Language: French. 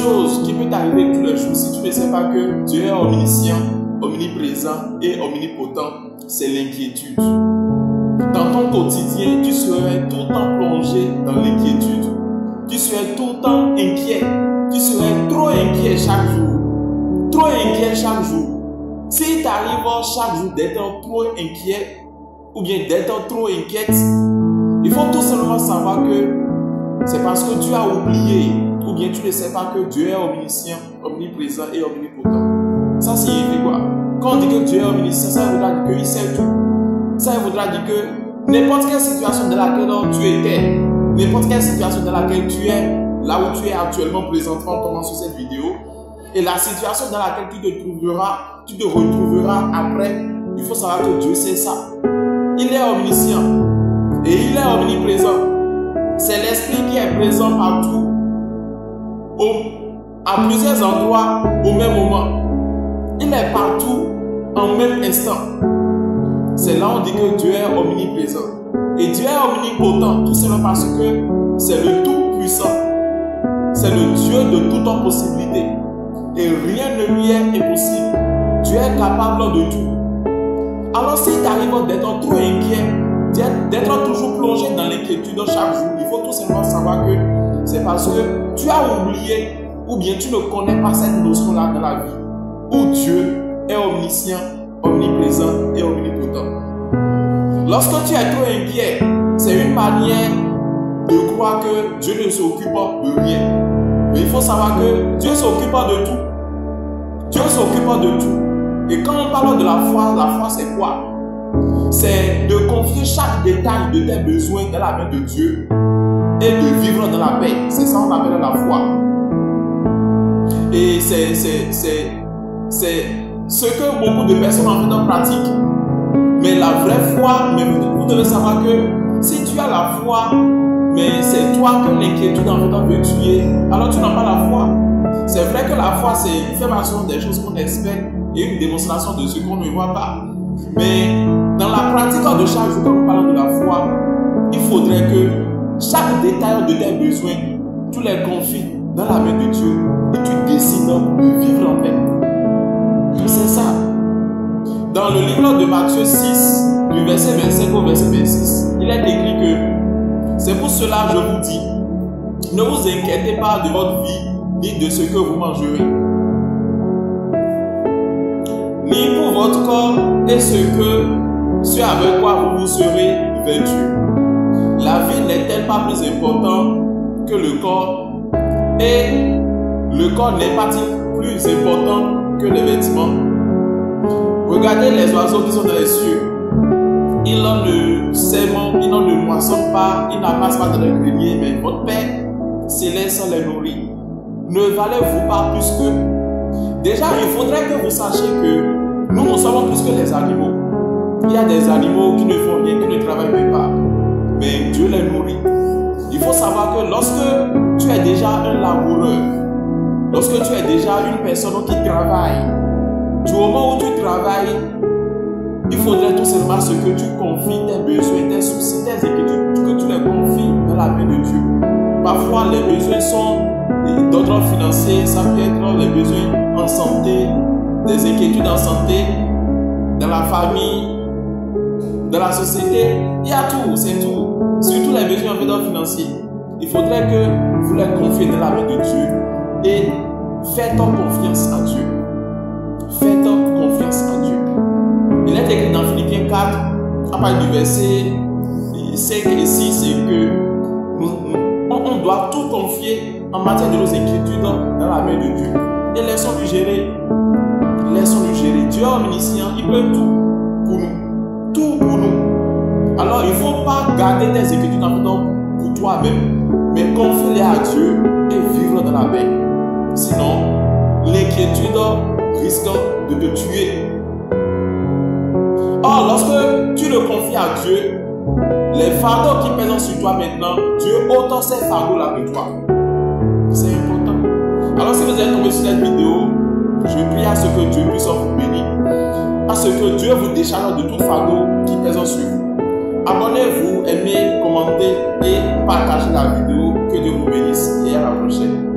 chose qui peut t'arriver tous les jours si tu ne sais pas que Dieu est omniscient, omniprésent et omnipotent, c'est l'inquiétude. Dans ton quotidien, tu serais tout le temps plongé dans l'inquiétude. Tu serais tout le temps inquiet. Tu serais trop inquiet chaque jour. Trop inquiet chaque jour. Si tu arrives chaque jour d'être trop inquiet ou bien d'être trop inquiète, il faut tout simplement savoir que c'est parce que tu as oublié ou bien tu ne sais pas que Dieu est omniscient, omniprésent et omnipotent. Ça signifie quoi? Quand on dit que Dieu est omniscient, ça voudra dire qu'il sait tout. Ça voudra dire que n'importe quelle situation dans laquelle tu étais, n'importe quelle situation dans laquelle tu es, là où tu es actuellement présentement en tombant sur cette vidéo, et la situation dans laquelle tu te retrouveras après, il faut savoir que Dieu sait ça. Il est omniscient et il est omniprésent. C'est l'esprit qui est présent partout, à plusieurs endroits, au même moment. Il est partout en même instant. C'est là où on dit que Dieu est omniprésent. Et Dieu est omnipotent, tout simplement parce que c'est le tout-puissant. C'est le Dieu de toute possibilité. Et rien ne lui est impossible. Dieu est capable de tout. Alors s'il t'arrive d'être trop inquiet, d'être toujours plongé dans l'inquiétude chaque jour, il faut tout simplement savoir que c'est parce que tu as oublié ou bien tu ne connais pas cette notion-là dans la vie où Dieu est omniscient, omniprésent et omnipotent. Lorsque tu es trop inquiet, c'est une manière de croire que Dieu ne s'occupe de rien. Mais il faut savoir que Dieu s'occupe de tout. Dieu s'occupe de tout. Et quand on parle de la foi c'est quoi? C'est de confier chaque détail de tes besoins dans la main de Dieu et de vivre dans la paix. C'est ça qu'on appelle la foi. Et c'est ce que beaucoup de personnes en fait pratiquent. Mais la vraie foi, mais vous devez savoir que si tu as la foi, mais c'est toi que l'inquiétude en fait veut tuer, alors tu n'as pas la foi. C'est vrai que la foi, c'est une affirmation des choses qu'on espère et une démonstration de ce qu'on ne voit pas. Mais dans la pratique de chaque jour, quand nous parlons de la foi, il faudrait que chaque détail de tes besoins, tu les confies dans la main de Dieu et tu décides de vivre en paix. C'est ça. Dans le livre de Matthieu 6, du verset 25 au verset 26, il est écrit que c'est pour cela je vous dis, ne vous inquiétez pas de votre vie, ni de ce que vous mangerez, ni pour votre corps et ce avec quoi vous serez vêtus. La vie n'est-elle pas plus importante que le corps, et le corps n'est pas-il plus important que les vêtements? Regardez les oiseaux qui sont dans les cieux. Ils ne sèment, ils ne moissonnent pas, ils n'amassent pas dans les greniers, mais votre Père céleste les nourrit. Ne valez-vous pas plus qu'eux? Déjà, il faudrait que vous sachiez que nous sommes plus que les animaux. Il y a des animaux qui ne font rien, qui ne travaillent même pas, mais Dieu les nourrit. Il faut savoir que lorsque tu es déjà un laboureur, lorsque tu es déjà une personne qui travaille, du moment où tu travailles, il faudrait tout simplement ce que tu confies tes besoins, tes soucis, tes inquiétudes, que tu les confies dans la main de Dieu. Parfois, les besoins sont d'ordre financier, ça peut être les besoins en santé, des inquiétudes en santé, dans la famille, dans la société. Il y a tout, c'est tout. Surtout les besoins en d'ordre financier. Il faudrait que vous les confiez dans la main de Dieu et faites confiance à Dieu. Faites confiance à Dieu. Il est écrit dans Philippiens 4, à partir du verset 5 et 6, c'est que on doit tout confier en matière de nos inquiétudes dans la main de Dieu. Et laissons-lui gérer. Laissons-lui gérer. Dieu est omniscient, il peut tout pour nous. Tout pour nous. Alors il ne faut pas garder tes inquiétudes pour toi-même, mais confie-les à Dieu et vivre dans la paix. Sinon, l'inquiétude risque de te tuer. Or, lorsque tu le confies à Dieu, les fardeaux qui pèsent sur toi maintenant, Dieu ôte ces fardeaux-là de toi. C'est important. Alors, si vous êtes tombé sur cette vidéo, je prie à ce que Dieu puisse vous bénir, à ce que Dieu vous décharge de tout fardeau qui pèse sur vous. Abonnez-vous, aimez, commentez et partagez la vidéo. Que Dieu vous bénisse et à la prochaine.